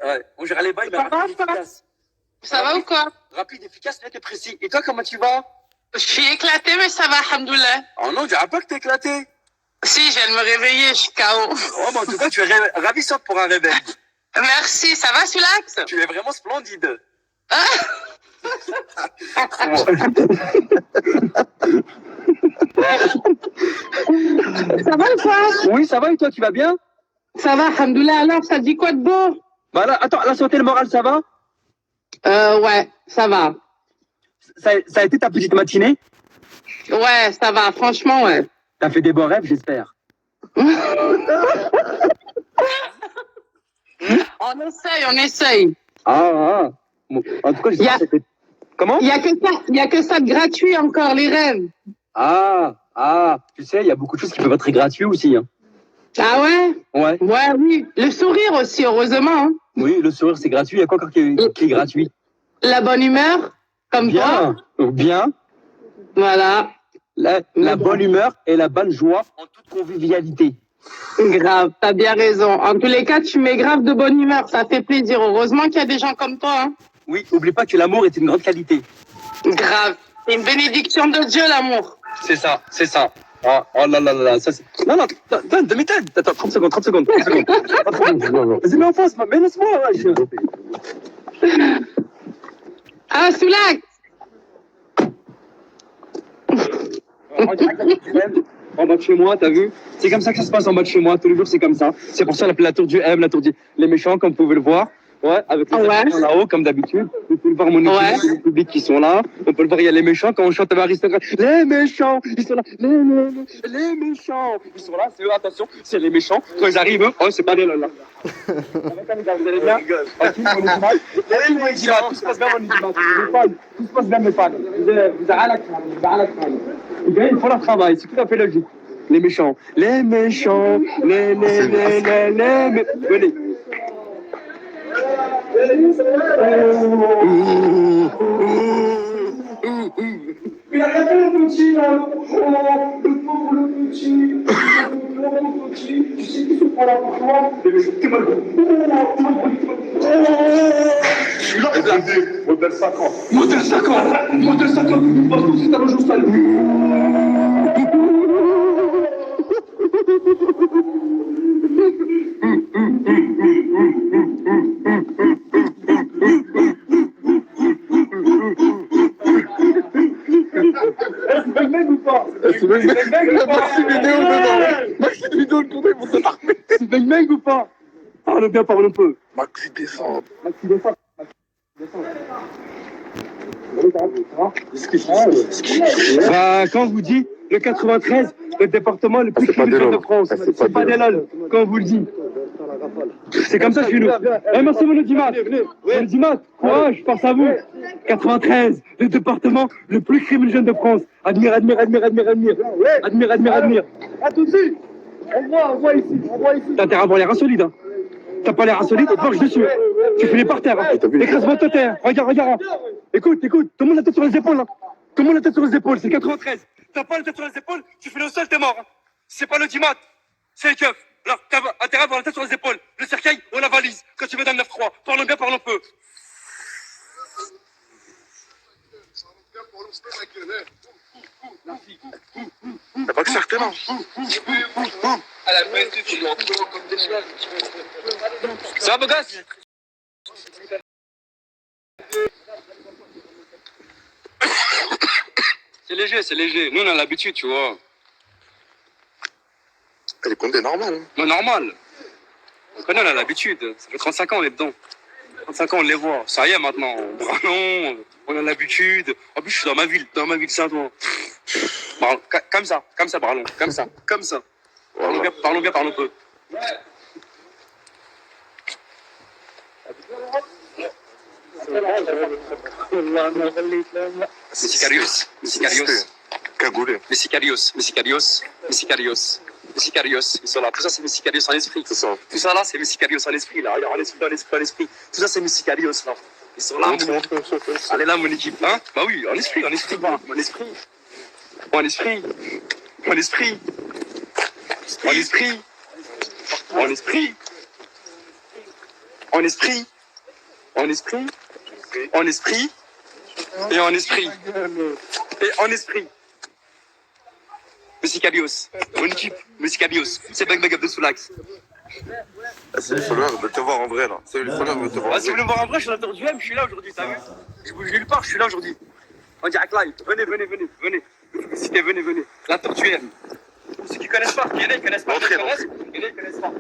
Ouais, on gère les bails, mais Ça va, rapide, efficace. Ça va ou quoi? Rapide, efficace, net et précis. Et toi, comment tu vas? Je suis éclatée, mais ça va, alhamdoulilah. Oh non, diras pas que t'es éclaté. Si, je viens de me réveiller, je suis KO. Oh, mais en tout cas, tu es ravissante pour un réveil. Merci, ça va, Sulax? Tu es vraiment splendide. Ça va ou quoi? Oui, ça va et toi, tu vas bien? Ça va, alhamdoulilah. Alors, ça te dit quoi de beau? Bah là, attends, la santé et le moral, ça va? Ouais, ça va. Ça a été ta petite matinée? Ouais, ça va, franchement, ouais. T'as fait des bons rêves, j'espère. On essaye. Ah. Bon, en tout cas, je dis que c'était... Comment? Il y a que ça de gratuit encore, les rêves. Tu sais, il y a beaucoup de choses qui peuvent être très gratuites aussi. Hein. Ah ouais? Ouais. Ouais, oui. Le sourire aussi, heureusement. Hein. Oui, le sourire, c'est gratuit. Il y a quoi encore qui est gratuit? La bonne humeur, comme toi. Bien. Voilà. La bonne humeur et la bonne joie en toute convivialité. Grave, t'as bien raison. En tous les cas, tu mets grave de bonne humeur, ça fait plaisir. Heureusement qu'il y a des gens comme toi. Hein. Oui, oublie pas que l'amour est une grande qualité. Grave. C'est une bénédiction de Dieu, l'amour. C'est ça. Oh là, ça c'est... Non, demi-tête. Attends, 30 secondes. Vas-y, mais en face, mais laisse-moi. Ah, Soulac. En bas de chez moi, t'as vu? C'est comme ça que ça se passe en bas de chez moi. Tous les jours, c'est comme ça. C'est pour ça la tour du M, la tour du... Les méchants, comme vous pouvez le voir. Ouais, avec les gens là-haut, comme d'habitude. Vous pouvez le voir, mon équipe, les publics qui sont là. On peut le voir, il y a les méchants. Quand on chante avec Aristocrate, les méchants, ils sont là. Les méchants, ils sont là. C'est eux, attention, c'est les méchants. Quand ils arrivent, oh, c'est pas des là. Vous allez bien? Ok, mon équipe. Tout se passe bien, mon équipe. Tout se passe bien, mes fans. Vous avez à la crâne. Ils font leur travail, c'est tout à fait logique. Les méchants. Venez. Il a regardé le petit là, le pauvre le petit, tu sais qui se prend là pour toi? Celui-là, modèle 50, parce que c'est un jour sale. C'est Bang ou pas? Parle bien, parle un peu. Maxi descend. Quand on vous dit le 93, le département le plus criminel de France, c'est pas des lol, quand on vous le dit. C'est comme ça chez nous. Merci mon audimat. Mon audimat, courage, force à vous. 93, le département le plus criminel de France. Admire. À tout de suite. On voit ici. T'as intérêt à avoir l'air insolide. Hein. T'as pas l'air insolide, on te marche dessus. Tu finis par terre. Hein. Écrase-moi de terre. Regarde. Écoute. Tout le monde la tête sur les épaules. Hein. Tout le monde la tête sur les épaules. C'est 93. T'as pas la tête sur les épaules, tu finis au sol, t'es mort. Hein. C'est pas le dimat. C'est le keuf. Alors, t'as intérêt à avoir la tête sur les épaules. Le cercueil ou la valise. Quand tu veux dans le 9-3. Parlons bien, parlons peu. T'as pas que certainement. À la fin, tu dois comme des choses. Ça va, beau gosse? C'est léger. Nous, on a l'habitude, tu vois. Elle est condé normal. Non, normal. On connaît, on a l'habitude. Ça fait 35 ans, on est dedans. 35 ans, on les voit. Ça y est, maintenant. Bralon, on a l'habitude. En plus, je suis dans ma ville Saint-Ouen. Comme ça, Bralon. Comme ça. Voilà. Parlons bien, parlons peu. Messicarios. Cagoulé. Messicarios. Ils sont là. Tout ça, c'est Messicarios en esprit. C'est ça. Tout ça, là, c'est Messicarios en esprit, là. Regarde, en esprit. Tout ça, c'est Messicarios, là. Ils sont là, Allez là, mon équipe. Hein? Bah oui, en esprit. En esprit. En esprit. En esprit. Et en esprit. Et en esprit. Monsieur Cabios. Mon équipe. Monsieur Cabios. C'est Bang Bang Abdel Soulax. C'est les followers, ils veulent te voir en vrai là. C'est les followers, ils veulent te voir en Ah, si vous vrai. voulez me voir en vrai, je suis à la tour du M, je suis là aujourd'hui, t'as vu? Je bouge nulle part, je suis là aujourd'hui. En direct live. Venez. Publicité, venez. La tour du M. Pour ceux qui connaissent pas, il y en a qui connaissent pas, il y en a qui connaissent pas.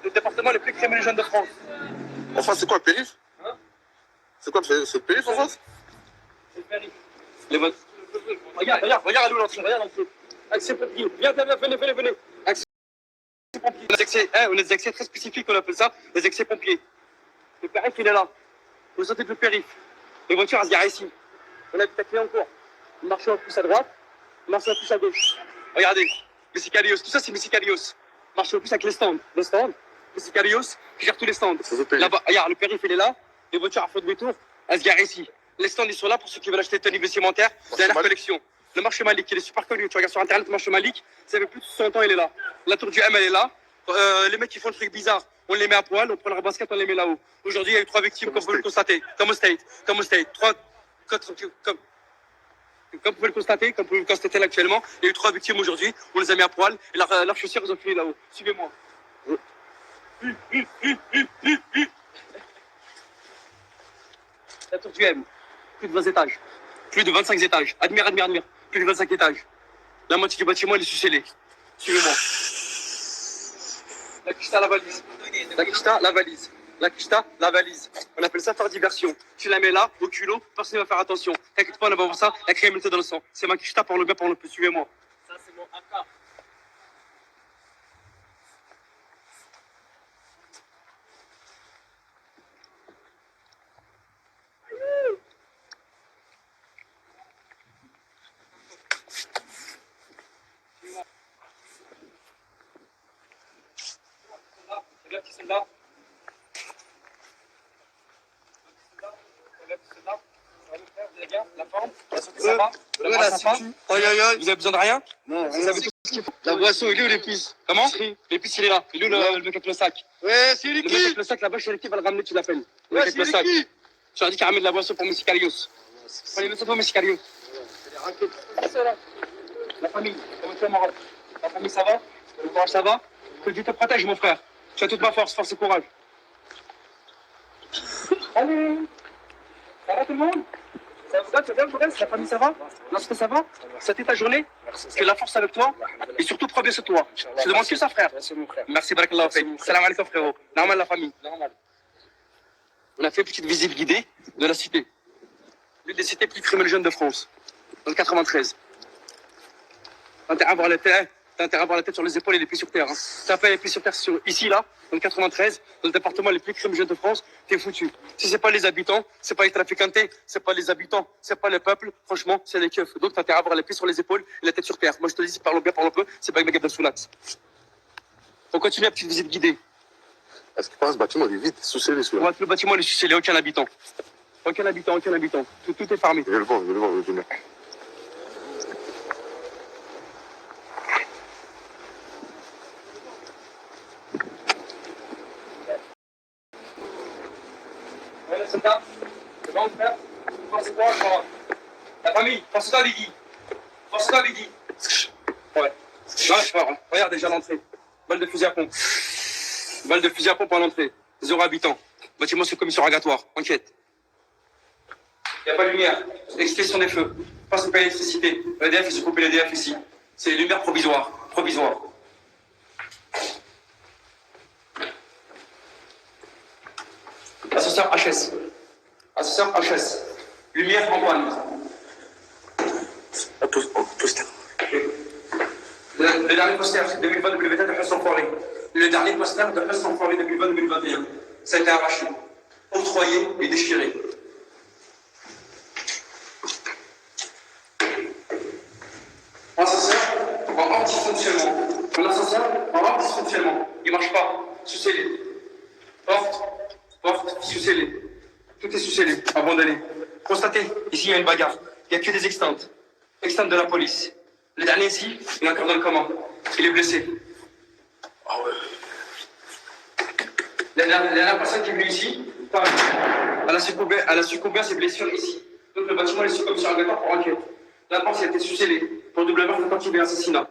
Le département le plus criminogène de France. En face, c'est quoi le périph'? Hein? C'est quoi c'est le périph' en face? C'est le périph'. Les votes. Regarde à nous l'entrée, regarde l'entrée. Accès pompier. Viens, venez. Accès pompier. On a des accès très spécifiques, on appelle ça des accès pompiers. Le périph', il est là. Vous sortez de le périph'. Les voitures, elles se garent ici. On habite à Clignancourt. On marche un plus à droite, on marche un plus à gauche. Regardez, Messi Calios, tout ça c'est Messi Calios. Marche un plus avec les stands. Messi Calios qui gère tous les stands. Là-bas, regarde, le périph' il est là. Les voitures à feu de demi-tour, elles se garent ici. Les stands ils sont là pour ceux qui veulent acheter des tenues vestimentaires, dernière collection. Le marché Malik, il est super connu. Tu regardes sur internet le marché Malik, ça fait plus de 60 ans, il est là. La tour du M, elle est là. Les mecs qui font le truc bizarre, on les met à poil, on prend leur basket, on les met là-haut. Aujourd'hui, il y a eu 3 victimes, comme vous pouvez le constater. Comme au State. 3, comme vous pouvez le constater, comme vous pouvez le constater là actuellement, il y a eu 3 victimes aujourd'hui, on les a mis à poil, et leurs chaussures, ils ont fini là-haut. Suivez-moi. La tour du M, plus de 20 étages, plus de 25 étages. Admire. Plus de 25 étages. La moitié du bâtiment, il est sous-scellé. Suivez-moi. La quicheta, la valise. On appelle ça faire diversion. Tu la mets là, au culot, personne ne va faire attention. T'inquiète pas, on va voir ça, la criminalité dans le sang. C'est ma quicheta, parle bien, parle peu, suivez-moi. Ça, c'est mon AK. Regarde qui sont là. Vous allez bien? La forme? La santé, ça va? La voix, ça va? Vous avez besoin de rien? Non, vous avez tout ce qu'il faut. La boisson, il est où l'épice? Comment? L'épice, il est là. Il est où le mec avec le sac? Ouais, c'est l'équipe. Le mec avec le sac là-bas, chez l'équipe, va le ramener, tu l'appelles. Le mec avec le sac. Tu as dit qu'il ramène de la boisson pour Messi Calios. Prenez le pour Messi Calios. La famille, comment tu vas, Maroc? La famille, ça va? Le courage, ça va? Que Dieu te protège, mon frère. Tu as toute ma force et courage. Allez! Ça va tout le monde? Ça va, tu vas bien, la famille, ça va? Lorsque ça va? C'était ta journée? Que la force avec toi et surtout prends bien sur toi. Je te demande que ça, frère. Merci, mon frère. Merci, barakallah. Salam alaikum, frérot. Normal, la famille. Normal. On a fait une petite visite guidée de la cité. L'une des cités plus criminogènes de France. Dans le 93. T'as intérêt à avoir la tête. T'as intérêt à avoir la tête sur les épaules et les pieds sur terre. Hein. T'as pas les pieds sur terre ici, là, dans le 93, dans le département les plus criminogènes de France, t'es foutu. Si c'est pas les habitants, c'est pas les trafiquantés, c'est pas les habitants, c'est pas le peuple, franchement, c'est les keufs. Donc t'as intérêt à avoir les pieds sur les épaules et la tête sur terre. Moi je te dis, parle bien, parle peu, c'est pas une méga de Soulax. On continue la petite visite guidée. Est-ce que ce bâtiment il est vide, sous-scellé celui-là? Le bâtiment il est sous-scellé, aucun habitant. Aucun habitant. Tout est fermé. Je vais le voir, je vais venir. Ouais, c'est ça. C'est bon, frère. Force-toi, frère. La famille, force-toi, Biggie. Ouais. Non, frère, regarde déjà l'entrée. Balle de fusil à pompe à l'entrée. 0 habitants. Bâtiment sous commission rogatoire. Enquête. Il n'y a pas de lumière. Extinction des feux. Pas de l'électricité. L'EDF, ils se coupent l'EDF ici. C'est lumière provisoire. Ascenseur HS. Lumière en panne. Le dernier poster 2020-2021 de Hustle Enfoiré. Le dernier poster de Hustle Enfoiré 2020-2021. Ça a été arraché, octroyé et déchiré. Ascenseur en hors dysfonctionnement. Il marche pas. Sous-scellé. Porte, sous-scellé. Tout est sous-scellé, abandonné. Constatez, ici il y a une bagarre. Il n'y a que des extinctes. Extinctes de la police. Le dernier ici, il est encore dans le coma. Il est blessé. Ah ouais. La dernière personne qui est venue ici, pareil. Elle a succombé à ses blessures ici. Donc le bâtiment est succombé sur un gâteau pour enquête. La porte a été sous-scellée pour double meurtre, tentative et assassinat.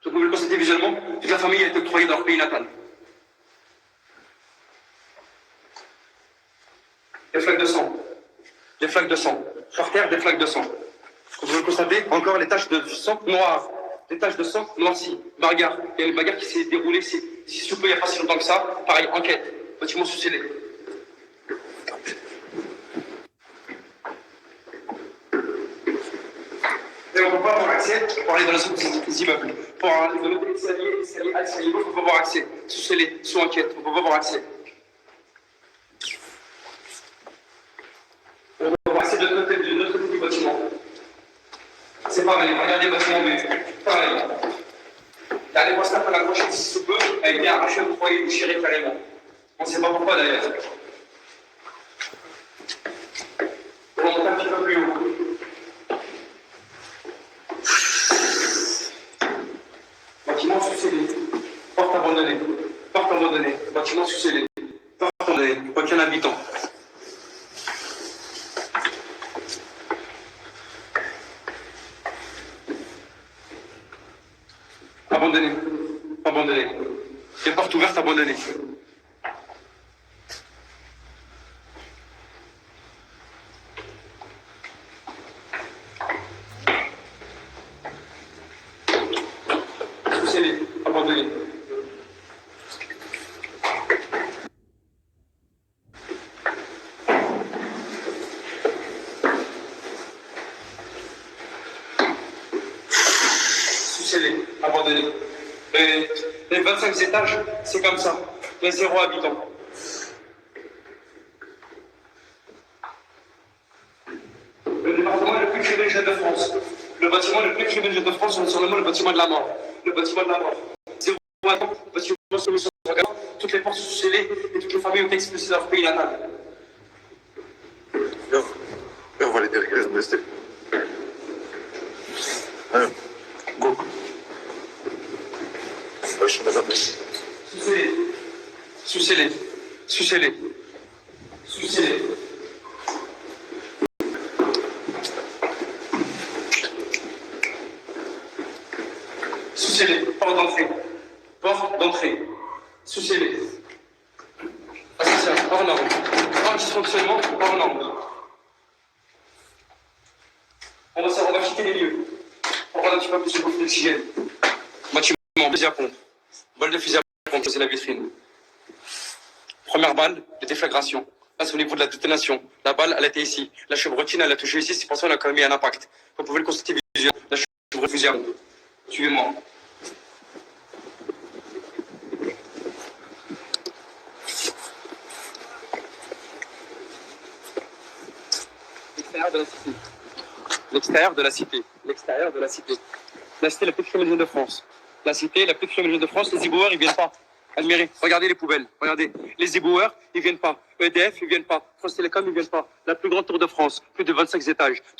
Vous pouvez le constater visuellement, toute la famille a été octroyée dans leur pays natal. Des flaques de sang. Des flaques de sang. Par terre, des flaques de sang. Vous pouvez le constater, encore les taches de sang noires. Des taches de sang noircies. Bagarre. Il y a une bagarre qui s'est déroulée ici sous peu, il n'y a pas si longtemps que ça. Pareil, enquête. Bâtiment sous-scellé. Et on ne peut pas avoir accès pour aller dans la zone des immeubles. Pour aller dans l'hôtel escalier, on ne peut pas avoir accès. Sous-scellé, sous enquête, on ne peut pas avoir accès. On peut avoir accès de notre côté du bâtiment. C'est pareil, regardez le bâtiment, mais pareil. Il y a des postes à la prochaine, si ce peut, a été arraché au foyer déchiré carrément. On ne sait pas pourquoi d'ailleurs. On va monter un petit peu plus haut. Bâtiment sous-scellé. Porte abandonnée. Porte abandonnée. Bâtiment sous-scellé. Porte abandonnée. Aucun habitant. Abandonné. Abandonné. Les portes ouvertes abandonnées. Sous-scellé. Abandonné. Sous-scellé. Abandonné. Les 25 étages, c'est comme ça. Il y a 0 habitant. Le département le plus criminogène de France. Le bâtiment le plus criminogène de France, on surnomme le bâtiment de la mort. Le bâtiment de la mort. 0 habitant, bâtiment sur regard. Toutes les portes sont scellées et toutes les familles ont été expulsées de leur pays natal. Viens, on va les dérégler, rester. Allez, go. Ouais, je suis madame. Sous-scellé. Sous-scellé. Sous-scellé. Sous-scellé. Sous-scellé. Porte d'entrée. Porte d'entrée. Sous-scellé. Assassin. Hors norme. Hors dysfonctionnement. Hors norme. On va quitter les lieux. On va prendre un petit peu plus de bouffe d'oxygène. Bâtiment, fusil à pompe. Balle de fusil à pompe, c'est la vitrine. Première balle, de déflagration. Là, c'est au niveau de la détonation. La balle, elle était ici. La chevrotine, elle a touché ici, c'est pour ça qu'on a quand même mis un impact. Vous pouvez le constater visuellement. La chevrotine fusil à pompe. Suivez-moi. L'extérieur de la cité. L'extérieur de la cité. L'extérieur de la cité. La cité la plus criminogène de France. La cité la plus criminogène de France. Les éboueurs, ils viennent pas. Admirez, regardez les poubelles. Regardez. Les éboueurs, ils viennent pas. EDF, ils viennent pas. France Télécom, ils viennent pas. La plus grande tour de France. Plus de 25 étages. Tout le